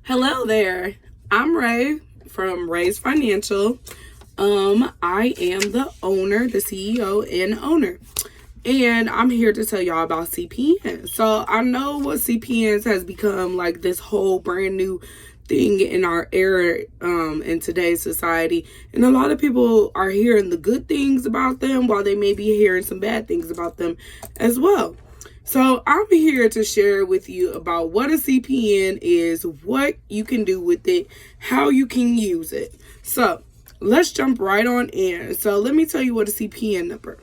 Hello there. I'm Ray from Ray's Financial. I am the owner, the CEO and owner. And I'm here to tell y'all about CPNs. So I know what CPNs has become like this whole brand new thing in our era in today's society. And a lot of people are hearing the good things about them while they may be hearing some bad things about them as well. So I'm here to share with you about what a CPN is, what you can do with it, how you can use it. So let's jump right on in. So let me tell you what a CPN number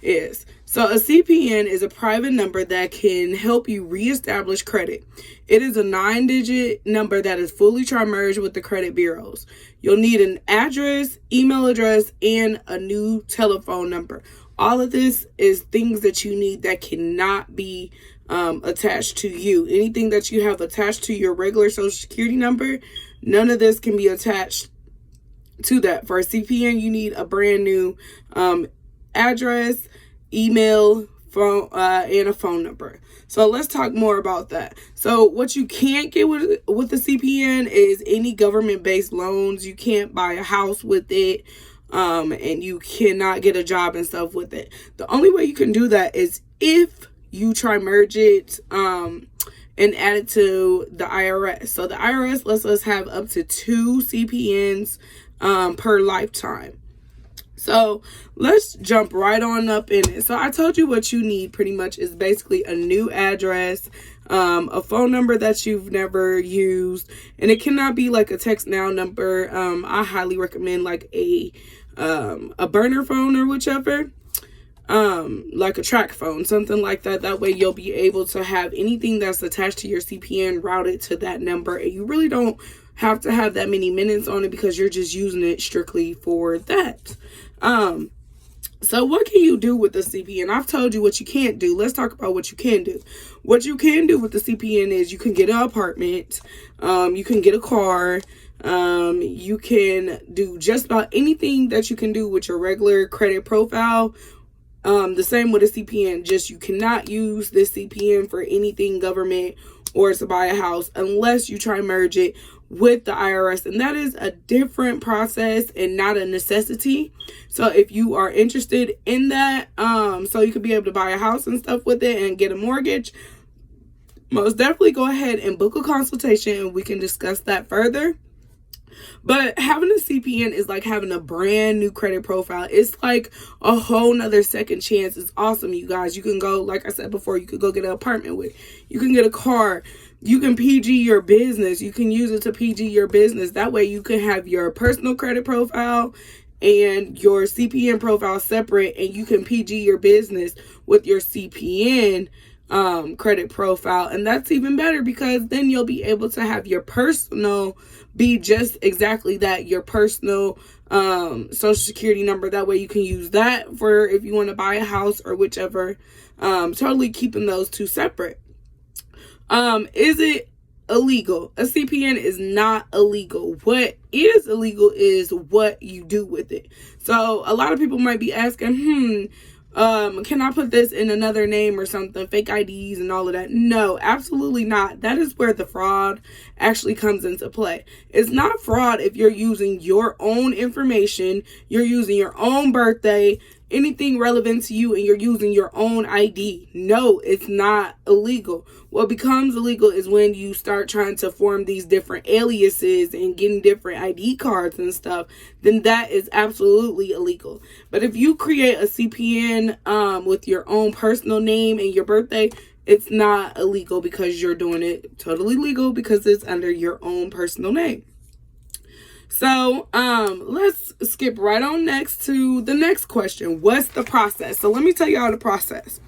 is. So a CPN is a private number that can help you reestablish credit. It is a 9-digit number that is fully tri-merged with the credit bureaus. You'll need an address, email address, and a new telephone number. All of this is things that you need that cannot be attached to you. Anything that you have attached to your regular Social Security number, none of this can be attached to that. For a CPN, you need a brand new address, email, phone, and a phone number. So let's talk more about that. So what you can't get with the CPN is any government-based loans. You can't buy a house with it. And you cannot get a job and stuff with it. The only way you can do that is if you tri-merge it and add it to the IRS. So the IRS lets us have up to 2 CPNs per lifetime. So let's jump right on up in it. So I told you what you need pretty much is basically a new address, a phone number that you've never used, and it cannot be like a text now number. I highly recommend like a burner phone or whichever, like a track phone, something like that. That way you'll be able to have anything that's attached to your CPN routed to that number, and you really don't have to have that many minutes on it because you're just using it strictly for that. So what can you do with the CPN? I've told you what you can't do. Let's talk about what you can do. What you can do with the CPN is you can get an apartment, you can get a car, you can do just about anything that you can do with your regular credit profile. The same with a CPN, just you cannot use this CPN for anything government or to buy a house unless you try merge it with the IRS, and that is a different process and not a necessity. So if you are interested in that, so you could be able to buy a house and stuff with it and get a mortgage, most definitely go ahead and book a consultation and we can discuss that further. But having a CPN is like having a brand new credit profile. It's like a whole nother second chance. It's awesome, you guys. You can go, like I said before, you could go get an apartment with. You can get a car. You can PG your business. You can use it to PG your business. That way you can have your personal credit profile and your CPN profile separate, and you can PG your business with your CPN credit profile. And that's even better because then you'll be able to have your personal be just exactly that, your personal Social Security number. That way you can use that for if you want to buy a house or whichever, totally keeping those two separate. Is it illegal? A CPN is not illegal. What is illegal is what you do with it. So a lot of people might be asking, can I put this in another name or something, fake IDs and all of that? No, absolutely not. That is where the fraud actually comes into play. It's not fraud if you're using your own information, you're using your own birthday, anything relevant to you, and you're using your own ID. No, it's not illegal. What becomes illegal is when you start trying to form these different aliases and getting different ID cards and stuff, then that is absolutely illegal. But if you create a CPN with your own personal name and your birthday, it's not illegal because you're doing it totally legal because it's under your own personal name. So let's skip right on next to the next question. What's the process? So let me tell y'all the process.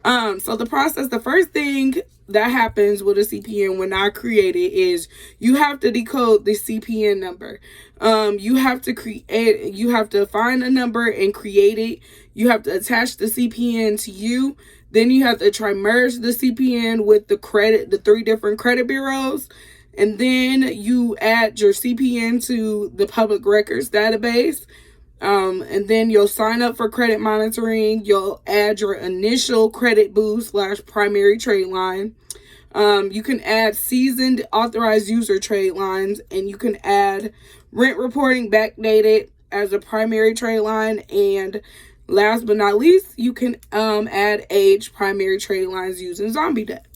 So the process, the first thing that happens with a CPN when I create it is you have to decode the CPN number. You have to find a number and create it. You have to attach the CPN to you. Then you have to try merge the CPN with the 3 different credit bureaus. And then you add your CPN to the public records database. And then you'll sign up for credit monitoring. You'll add your initial credit boost / primary trade line. You can add seasoned authorized user trade lines, and you can add rent reporting backdated as a primary trade line. And last but not least, you can add age primary trade lines using zombie debt.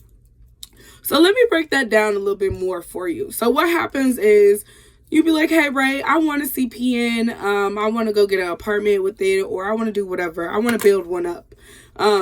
So let me break that down a little bit more for you. So what happens is you be like, hey, Ray, I want a CPN. I want to go get an apartment with it, or I want to do whatever. I want to build one up.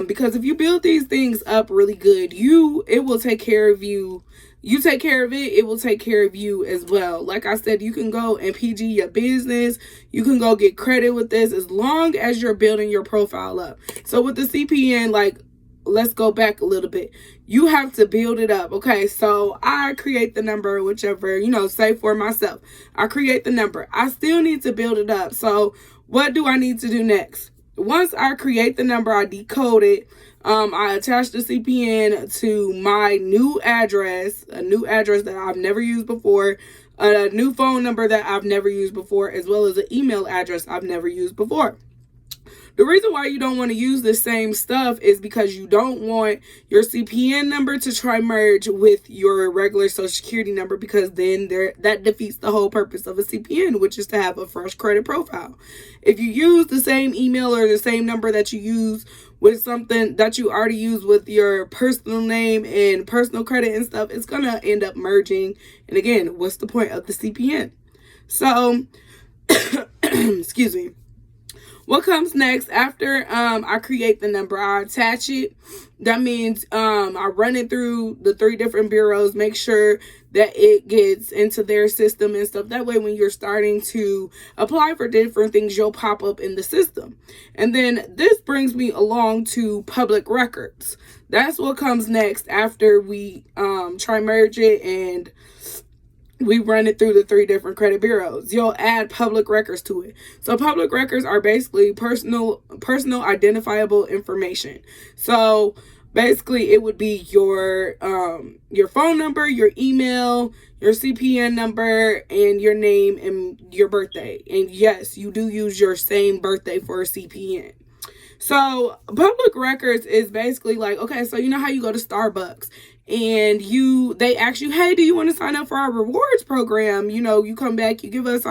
Because if you build these things up really good, it will take care of you. You take care of it, it will take care of you as well. Like I said, you can go and PG your business. You can go get credit with this as long as you're building your profile up. So with the CPN, like, let's go back a little bit. You have to build it up. Okay, so I create the number, whichever, say for myself. I create the number. I still need to build it up. So what do I need to do next? Once I create the number, I decode it. I attach the CPN to my new address, a new address that I've never used before, a new phone number that I've never used before, as well as an email address I've never used before. The reason why you don't want to use the same stuff is because you don't want your CPN number to try merge with your regular social security number, because then that defeats the whole purpose of a CPN, which is to have a fresh credit profile. If you use the same email or the same number that you use with something that you already use with your personal name and personal credit and stuff, it's going to end up merging. And again, what's the point of the CPN? So, excuse me. What comes next after I create the number? I attach it. That means I run it through the 3 different bureaus, make sure that it gets into their system and stuff. That way, when you're starting to apply for different things, you'll pop up in the system. And then this brings me along to public records. That's what comes next after we try merge it and we run it through the 3 different credit bureaus. You'll add public records to it. So public records are basically personal identifiable information. So basically it would be your phone number, your email, your CPN number, and your name and your birthday. And yes, you do use your same birthday for a CPN. So public records is basically like, okay, so you know how you go to Starbucks and they ask you, hey, do you want to sign up for our rewards program? You come back, you give us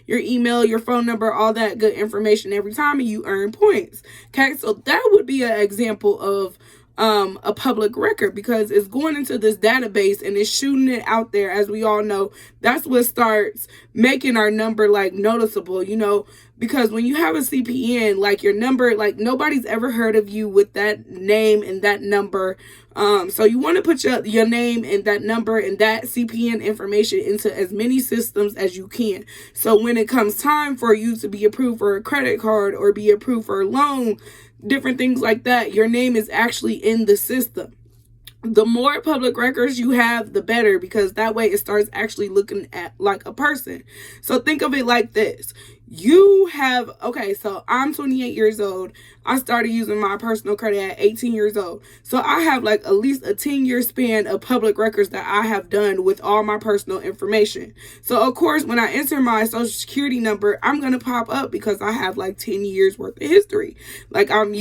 your email, your phone number, all that good information every time, and you earn points. Okay, so that would be an example of a public record, because it's going into this database and it's shooting it out there. As we all know, that's what starts making our number like noticeable, because when you have a CPN, like your number, like nobody's ever heard of you with that name and that number. So you want to put your name and that number and that CPN information into as many systems as you can. So when it comes time for you to be approved for a credit card or be approved for a loan, different things like that, your name is actually in the system. The more public records you have, the better, because that way it starts actually looking at like a person. So think of it like this. So I'm 28 years old. I started using my personal credit at 18 years old. So I have like at least a 10-year span of public records that I have done with all my personal information. So of course, when I enter my social security number, I'm going to pop up because I have like 10 years worth of history. Like I'm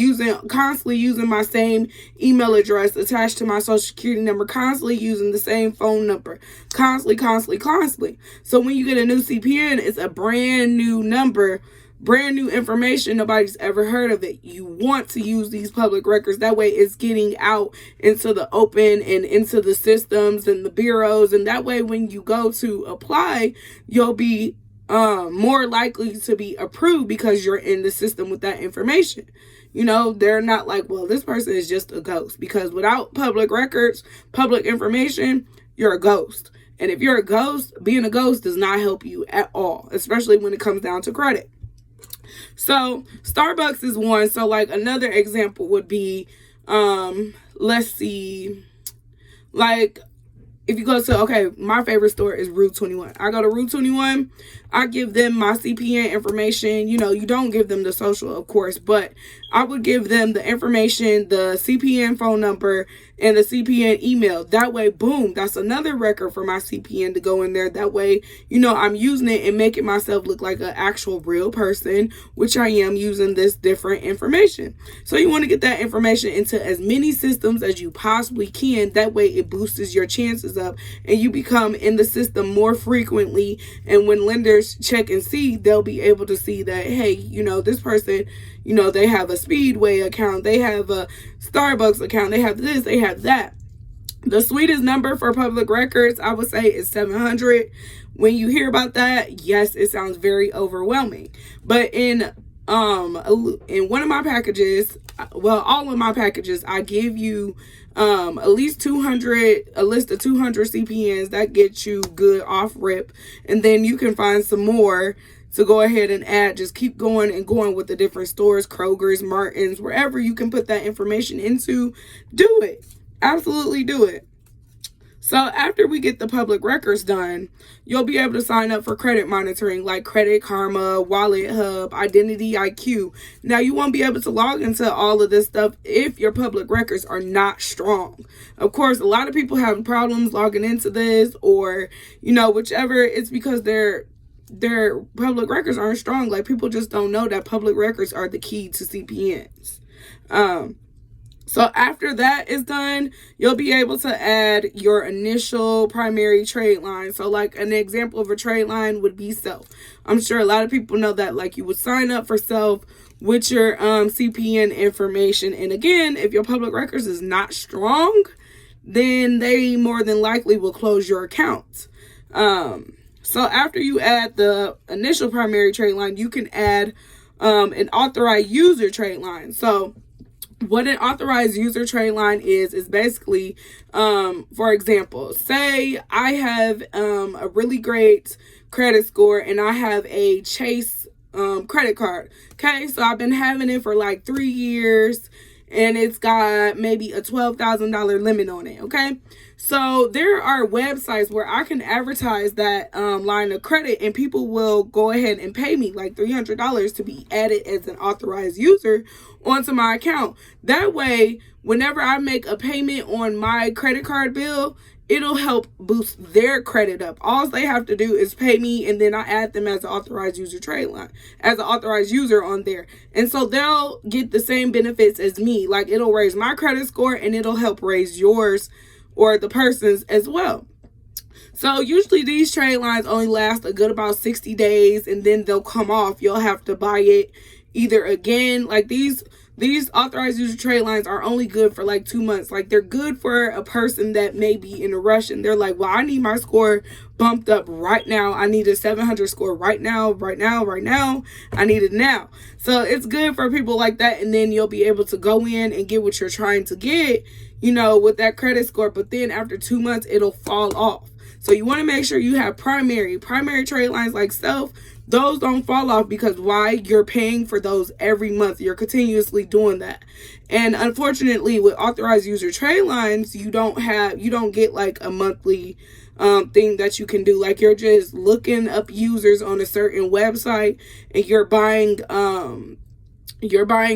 constantly using my same email address attached to my social security number, constantly using the same phone number, constantly. So when you get a new CPN, it's a brand new number, brand new information. Nobody's ever heard of it. You want to use these public records. That way it's getting out into the open and into the systems and the bureaus. And that way when you go to apply, you'll be more likely to be approved because you're in the system with that information. They're not like, well, this person is just a ghost, because without public records, public information, you're a ghost. And if you're a ghost, being a ghost does not help you at all, especially when it comes down to credit. So Starbucks is one. So like another example would be, let's see, like if you go to, my favorite store is Route 21. I go to Route 21. I give them my CPN information. You don't give them the social, of course, but I would give them the information, the CPN phone number, and the CPN email. That way, boom, that's another record for my CPN to go in there. That way, I'm using it and making myself look like an actual real person, which I am using this different information. So you want to get that information into as many systems as you possibly can. That way it boosts your chances up and you become in the system more frequently. And when lenders check and see, they'll be able to see that, hey, this person, they have a Speedway account, they have a Starbucks account, they have this, they have that. The sweetest number for public records, I would say, is 700. When you hear about that, yes, it sounds very overwhelming. But in one of my packages, well, all of my packages, I give you at least 200, a list of 200 CPNs that gets you good off rip, and then you can find some more to go ahead and add. Just keep going and going with the different stores, Kroger's, Martin's, wherever you can put that information into. Do it. Absolutely do it. So after we get the public records done, you'll be able to sign up for credit monitoring like Credit Karma, Wallet Hub, Identity IQ. Now, you won't be able to log into all of this stuff if your public records are not strong. Of course, a lot of people have problems logging into this, or, whichever. It's because their public records aren't strong. Like, people just don't know that public records are the key to CPNs. So after that is done, you'll be able to add your initial primary trade line. So like an example of a trade line would be self. I'm sure a lot of people know that, like, you would sign up for self with your CPN information. And again, if your public records is not strong, then they more than likely will close your account. So after you add the initial primary trade line, you can add an authorized user trade line. So what an authorized user trade line is basically, for example, say I have a really great credit score and I have a Chase credit card. Okay, so I've been having it for like 3 years and it's got maybe a $12,000 limit on it. Okay, so there are websites where I can advertise that line of credit and people will go ahead and pay me like $300 to be added as an authorized user onto my account. That way, whenever I make a payment on my credit card bill, it'll help boost their credit up. All they have to do is pay me, and then I add them as an authorized user trade line, as an authorized user on there. And so they'll get the same benefits as me. Like, it'll raise my credit score and it'll help raise yours or the person's as well. So usually these trade lines only last a good about 60 days and then they'll come off. You'll have to buy it either again. Like, these authorized user trade lines are only good for like 2 months. Like, they're good for a person that may be in a rush and they're like, well, I need my score bumped up right now. I need a 700 score right now. I need it now. So it's good for people like that. And then you'll be able to go in and get what you're trying to get, with that credit score. But then after 2 months, it'll fall off. So you want to make sure you have primary trade lines like self. Those don't fall off because why? You're paying for those every month. You're continuously doing that. And unfortunately, with authorized user trade lines, you don't get like a monthly thing that you can do. Like, you're just looking up users on a certain website and you're buying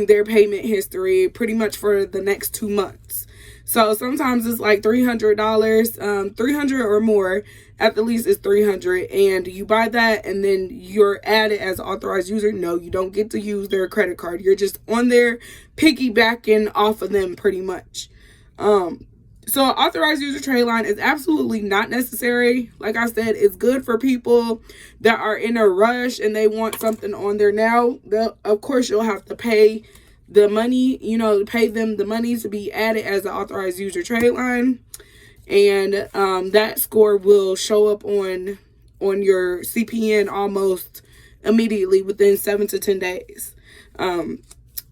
their payment history pretty much for the next 2 months. So sometimes it's like $300, 300 or more. At the least it's 300, and you buy that and then you're added as an authorized user. No, you don't get to use their credit card. You're just on there piggybacking off of them pretty much. So authorized user trade line is absolutely not necessary. Like I said, it's good for people that are in a rush and they want something on there now. Of course, you'll have to pay the money, pay them the money to be added as an authorized user trade line. And that score will show up on your CPN almost immediately within 7 to 10 days. And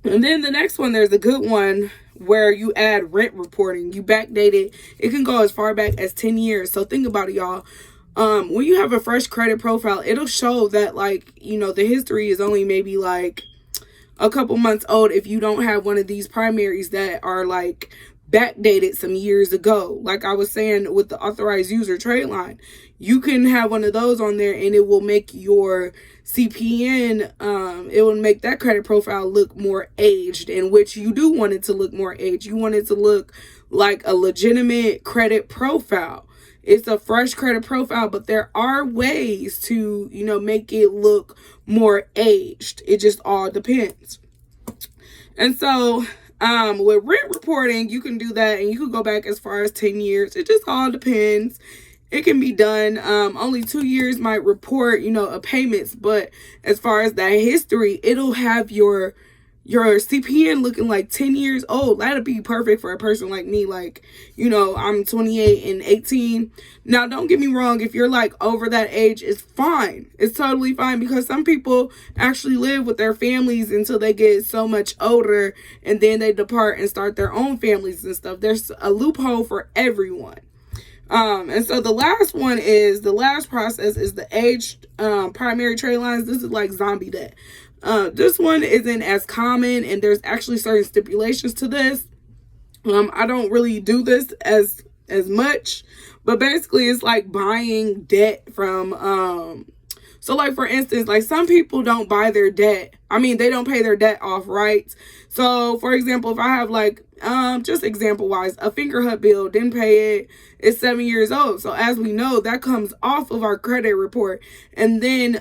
then the next one, there's a good one where you add rent reporting. You backdate it. It can go as far back as 10 years. So think about it, y'all. When you have a fresh credit profile, it'll show that, like, the history is only maybe like a couple months old if you don't have one of these primaries that are like backdated some years ago. Like I was saying with the authorized user trade line, you can have one of those on there and it will make your CPN, it will make that credit profile look more aged, in which you do want it to look more aged. You want it to look like a legitimate credit profile. It's a fresh credit profile, but there are ways to, make it look more aged. It just all depends. And so, with rent reporting, you can do that and you can go back as far as 10 years. It just all depends. It can be done. Only 2 years might report, a payments, but as far as that history, it'll have your CPN looking like 10 years old. That'd be perfect for a person like me. Like, I'm 28 and 18. Now, don't get me wrong. If you're like over that age, it's fine. It's totally fine, because some people actually live with their families until they get so much older, and then they depart and start their own families and stuff. There's a loophole for everyone. And so the last process is the aged primary trade lines. This is like zombie debt. This one isn't as common, and there's actually certain stipulations to this. I don't really do this as much, but basically it's like buying debt from, so like for instance, like some people don't buy their debt. They don't pay their debt off, right? So for example, if I have like, just example wise, a Fingerhut bill, didn't pay it, it's 7 years old. So as we know, that comes off of our credit report. And then,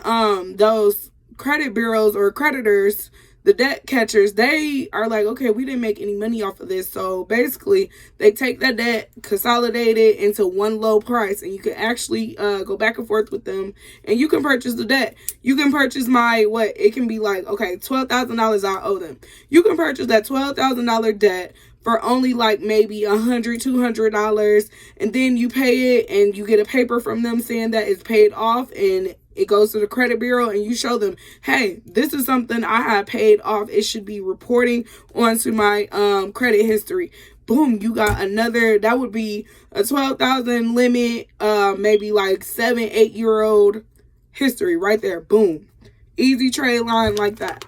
those credit bureaus or creditors, the debt catchers, they are like, okay, we didn't make any money off of this. So basically they take that debt, consolidate it into one low price, and you can actually go back and forth with them, and you can purchase the debt. You can purchase it can be like, okay, $12,000 I owe them. You can purchase that $12,000 debt for only like maybe $100, $200, and then you pay it and you get a paper from them saying that it's paid off, and it goes to the credit bureau, and you show them, hey, this is something I have paid off. It should be reporting onto my credit history. Boom, you got another, that would be a 12,000 limit, maybe like 7-8 year old history right there. Boom. Easy trade line like that.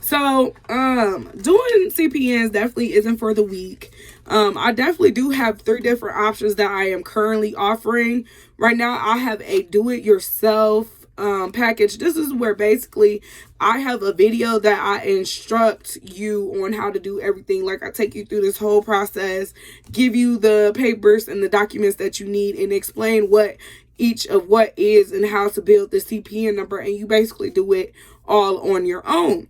So, doing CPNs definitely isn't for the weak. I definitely do have 3 different options that I am currently offering. Right now, I have a do-it-yourself package. This is where basically I have a video that I instruct you on how to do everything. Like I take you through this whole process, give you the papers and the documents that you need, and explain what each of what is and how to build the CPN number. And you basically do it all on your own.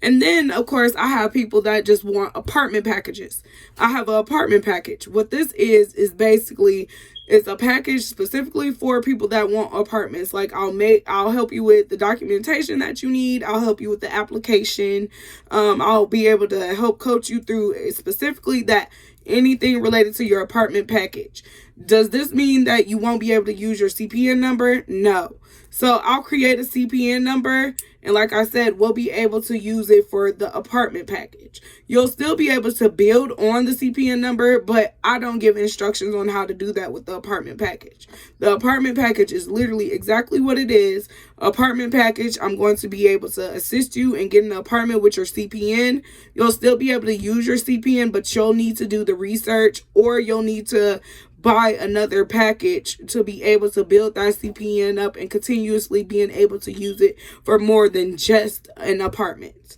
And then, of course, I have people that just want apartment packages. I have an apartment package. What this is basically, it's a package specifically for people that want apartments. Like I'll help you with the documentation that you need. I'll help you with the application. I'll be able to help coach you through specifically that anything related to your apartment package. Does this mean that you won't be able to use your CPN number? No. So I'll create a CPN number, and like I said, we'll be able to use it for the apartment package. You'll still be able to build on the CPN number, but I don't give instructions on how to do that with the apartment package. The apartment package is literally exactly what it is. Apartment package, I'm going to be able to assist you in getting an apartment with your CPN. You'll still be able to use your CPN, but you'll need to do the research, or you'll need to buy another package to be able to build that CPN up and continuously being able to use it for more than just an apartment.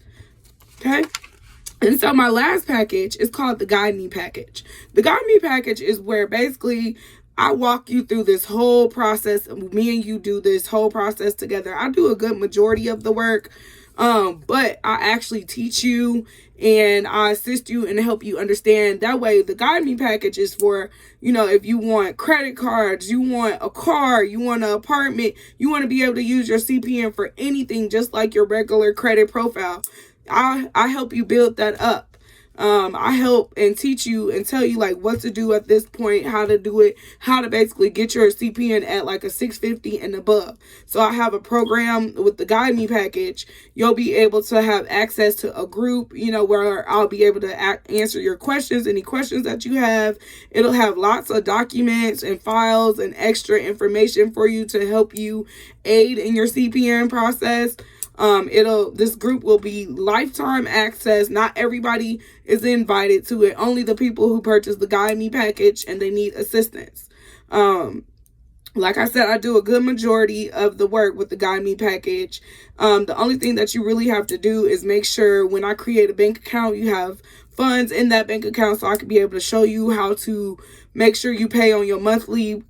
Okay? And so my last package is called the Guide Me package. The Guide Me package is where basically I walk you through this whole process. Me and you do this whole process together. I do a good majority of the work, but I actually teach you and I assist you and help you understand. That way, the Guide Me package is for, if you want credit cards, you want a car, you want an apartment, you want to be able to use your CPN for anything, just like your regular credit profile. I help you build that up. I help and teach you and tell you like what to do at this point, how to do it, how to basically get your CPN at like a 650 and above. So I have a program with the Guide Me package. You'll be able to have access to a group, where I'll be able to answer your questions, any questions that you have. It'll have lots of documents and files and extra information for you to help you aid in your CPN process. This group will be lifetime access. Not everybody is invited to it. Only the people who purchase the Guide Me package and they need assistance. Like I said, I do a good majority of the work with the Guide Me package. The only thing that you really have to do is make sure when I create a bank account, you have funds in that bank account, so I can be able to show you how to make sure you pay on your monthly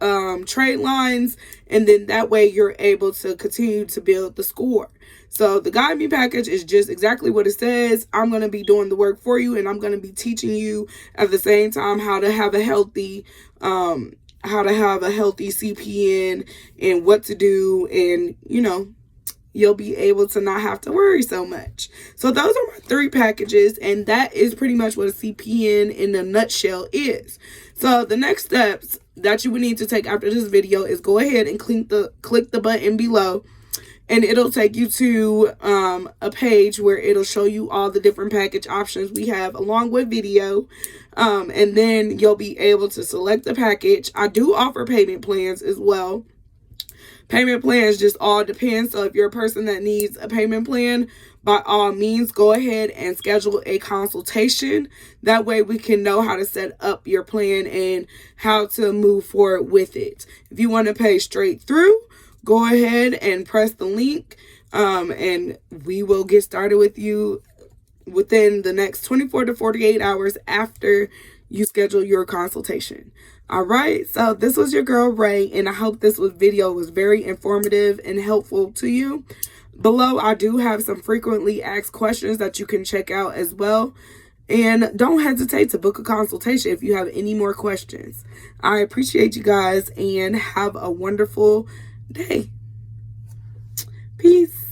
trade lines, and then that way you're able to continue to build the score. So the Guide Me package is just exactly what it says. I'm going to be doing the work for you, and I'm going to be teaching you at the same time how to have a healthy CPN and what to do, and you'll be able to not have to worry so much. So those are my 3 packages, and that is pretty much what a CPN in a nutshell is. So the next steps that you would need to take after this video is go ahead and click the button below, and it'll take you to a page where it'll show you all the different package options we have along with video. And then you'll be able to select the package. I do offer payment plans as well. Payment plans just all depend. So if you're a person that needs a payment plan, by all means, go ahead and schedule a consultation. That way we can know how to set up your plan and how to move forward with it. If you want to pay straight through, go ahead and press the link, and we will get started with you within the next 24 to 48 hours after you schedule your consultation. All right, so this was your girl Ray, and I hope this video was very informative and helpful to you. Below, I do have some frequently asked questions that you can check out as well. And don't hesitate to book a consultation if you have any more questions. I appreciate you guys, and have a wonderful day. Peace.